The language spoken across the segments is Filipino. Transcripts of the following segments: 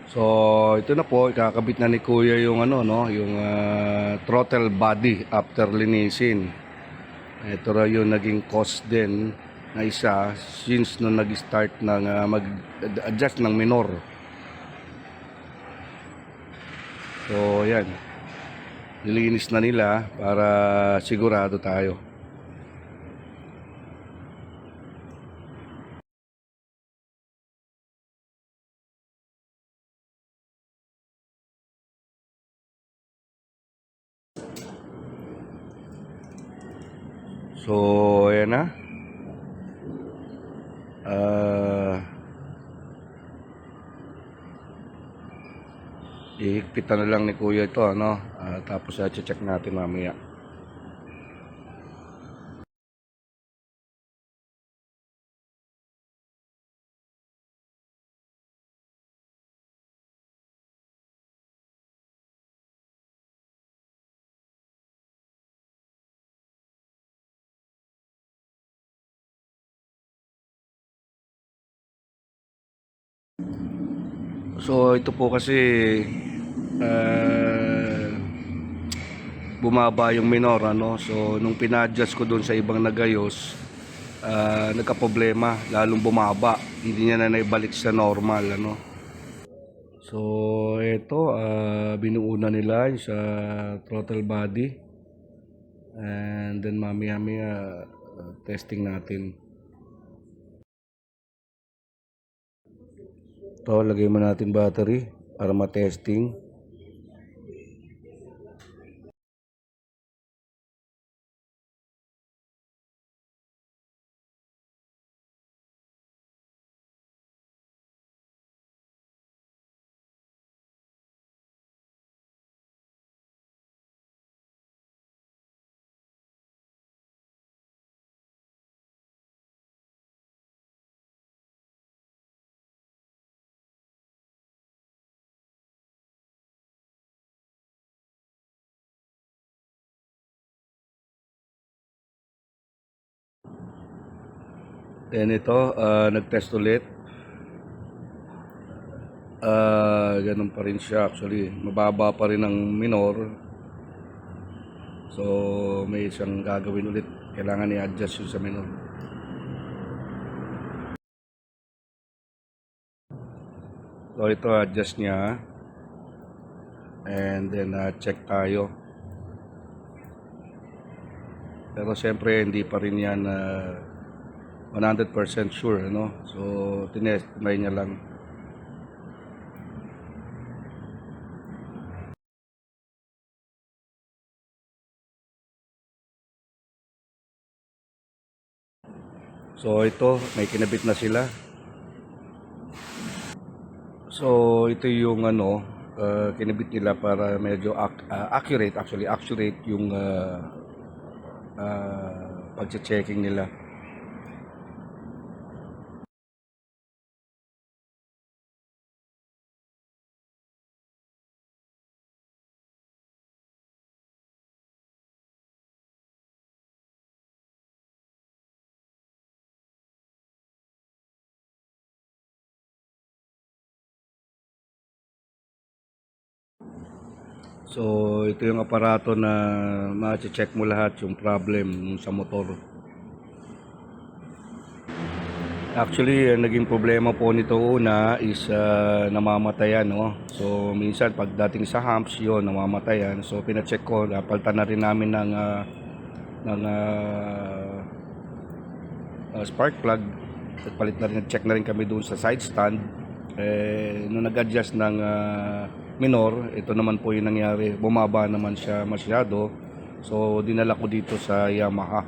So, ito na po, ikakabit na ni Kuya yung ano, no, yung throttle body after linisin. Ito ra yung naging cost din na isa since nung nag-start ng mag-adjust ng minor. So, yan. Nilinis na nila para sigurado tayo. So, ayan na. Ihigpitan na lang ni Kuya ito, ano? Tapos check natin mamaya. So, ito po kasi uh, bumaba yung minor, ano? So, nung pinadjust ko doon sa ibang nagayos, nagka-problema, lalong bumaba. Hindi niya na naibalik sa normal, ano? So, ito, binuuna nila yung sa throttle body. And then, mamaya testing natin. Ito, lagay mo natin battery para ma-testing. Then ito, nag-test ulit. Ganun pa rin siya actually. Mababa pa rin ang minor. So, may isang gagawin ulit. Kailangan i-adjust yun sa minor. So, ito adjust niya. And then, check tayo. Pero siyempre, hindi pa rin yan 100% sure, no? So, tinestry niya lang. So, ito, may kinabit na sila. So, ito yung ano, kinabit nila para medyo accurate yung pag-checking nila. So, ito yung aparato na ma-check mo lahat yung problem sa motor. Actually, naging problema po nito una is namamatayan, no? So, minsan pagdating sa humps, yun, namamatayan. So, pina-check ko, napalitan na rin namin ng spark plug. Palit na rin, check na rin kami doon sa side stand. Nung nag-adjust ng minor, ito naman po yung nangyari. Bumaba naman siya masyado. So, dinala ko dito sa Yamaha.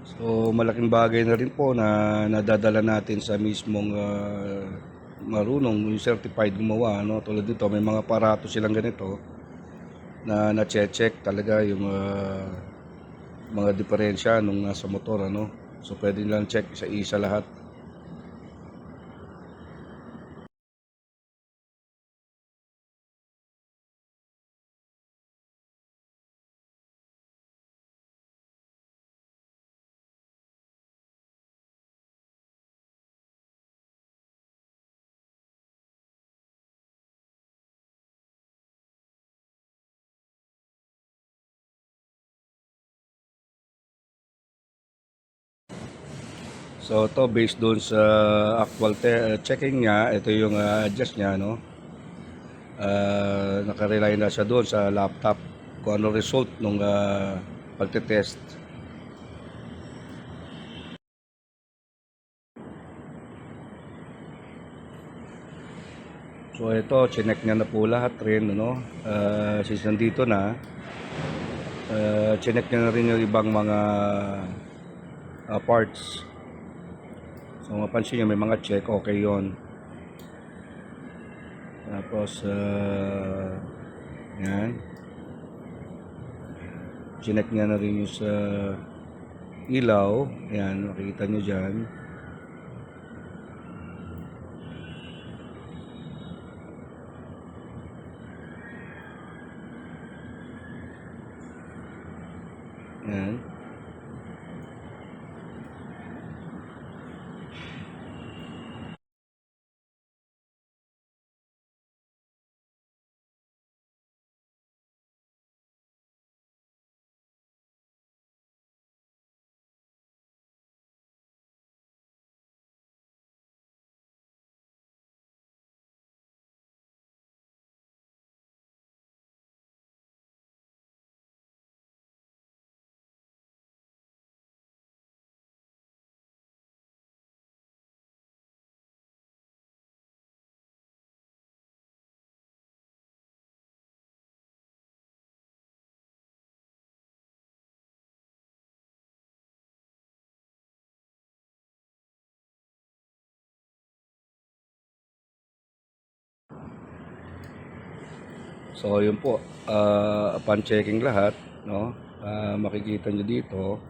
So, malaking bagay na rin po na nadadala natin sa mismong marunong, yung certified gumawa. No? Tulad dito, may mga aparato silang ganito na na-check talaga yung mga diferensya nung nasa motor. Ano? So, pwede nilang check sa isa lahat. So to based doon sa actual checking niya, ito yung adjust niya, no. Nakarely na siya doon sa laptop kung ano result nung pagte-test. So ito, chinek niya na po lahat rin, ano. Since nandito na, chinek niya na rin yung ibang mga parts. So mapansin niyo may mga check, okay yon. Tapos yan, chinek niya na rin yung sa ilaw. Yan, makikita nyo dyan. Yan. So yun po, upon checking lahat, no, makikita nyo dito,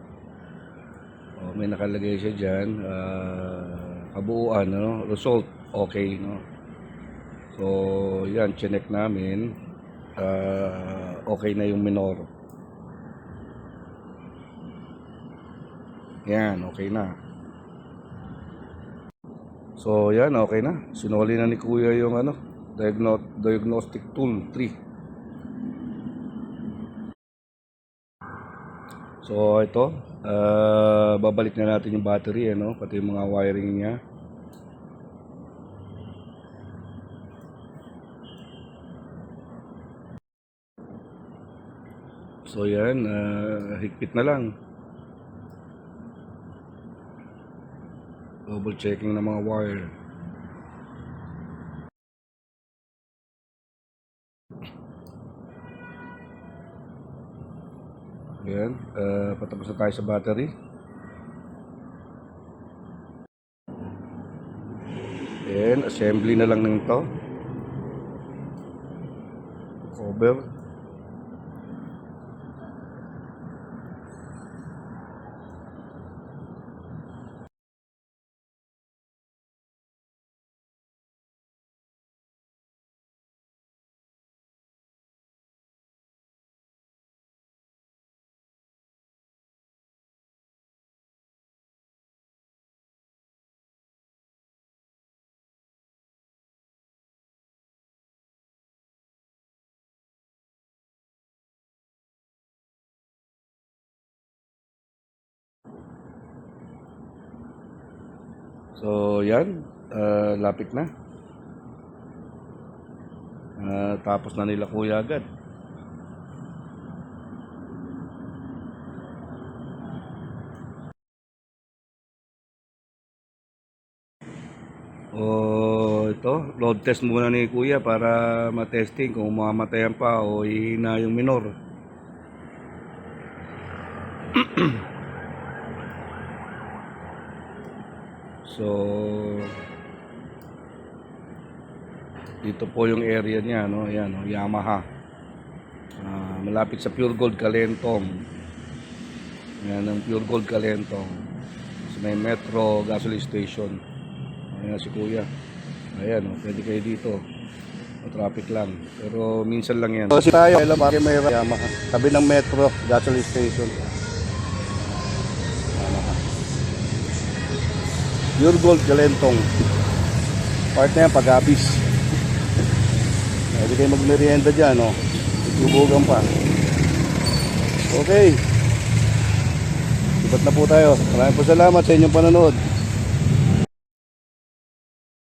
may nakalagay siya dyan, kabuuan, no, result, okay, no. So yan, chinek namin, okay na yung minor. Yan, okay na. So yan, okay na. Sinuli na ni Kuya yung ano, diagnostic tool 3. So ito, babalik na natin yung battery, ano, pati yung mga wiring niya. So yan, higpit na lang. Double checking ng mga wire. Yan, patapos na tayo sa battery. And assembly na lang ng to. Cover. So yan, lapit na. Tapos na nila Kuya agad. Ito, load test muna ni Kuya para matesting kung mamatayan pa o ihina yung minor. So dito po yung area niya, no? Ayan, no? Yamaha. Malapit sa Pure Gold Calentong. Ayan ang Pure Gold Calentong. So, may Metro gasoline station. Ayan si Kuya. Ayan, no? Pwede kayo dito. Traffic lang. Pero minsan lang yan. So tayo, alam bakit may Yamaha. Tabi ng Metro gasoline station. Pure Gold Calentong. Part na yan, pag-abis. Pwede kayo mag-merienda dyan, no? Tubugan pa. Okay. Sibat na po tayo. Maraming po salamat sa inyong panonood.